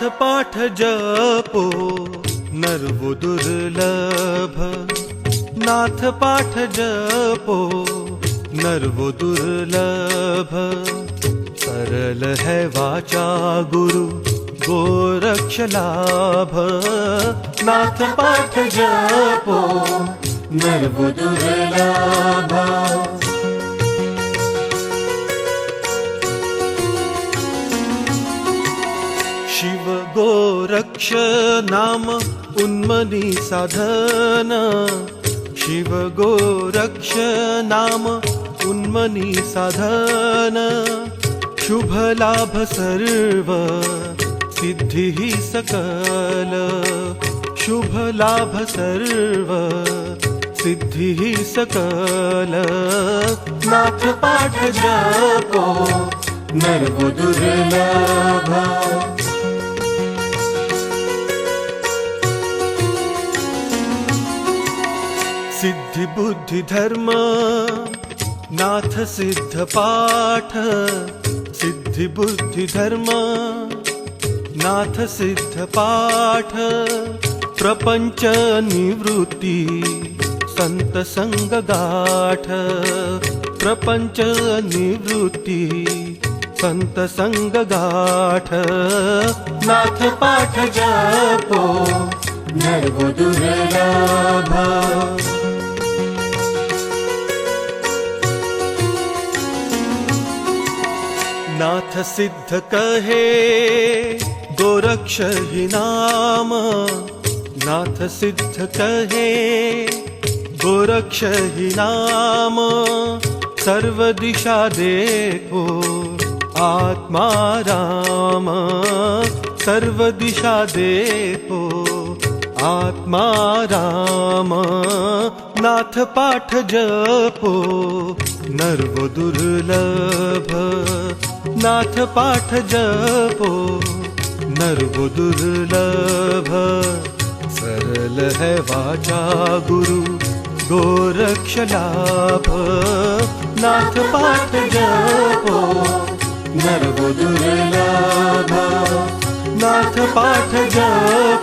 नाथ पाठ जपो नरवो दुर्लभ, नाथ पाठ जपो नरवो दुर्लभ। सरल है वाचा गुरु गोरक्ष लाभ, नाथ पाठ जपो नरवो दुर्लभ। शिव गोरक्ष नाम उन्मनी साधन, शिव गोरक्ष नाम उन्मनी साधन। शुभ लाभ सर्व सिद्धि सकल, शुभ लाभ सर्व सिद्धि सकल। नाथ पाठ जपो नरवो दुर्लभ। सिद्धि बुद्धि धर्म नाथ सिद्ध पाठ, सिद्धि बुद्धि धर्म नाथ सिद्ध पाठ। प्रपंच निवृत्ति संत संग गाठ, प्रपंच निवृत्ति संत संग गाठ। नाथ पाठ जपो नरवो दुर्लभ। नाथ सिद्ध कहे गोरक्ष ही नाम, नाथ सिद्ध कहे गोरक्ष ही नाम। सर्व दिशा देखो आत्मा राम, सर्व दिशा देखो आत्मा राम। नाथ पाठ जपो नरवो दुर्लभ, नाथ पाठ जपो नरवो दुर्लभ। सरल है वाचा गुरु गोरक्ष लाभ, नाथ पाठ जपो नरवो दुर्लभ, नाथ पाठ जपो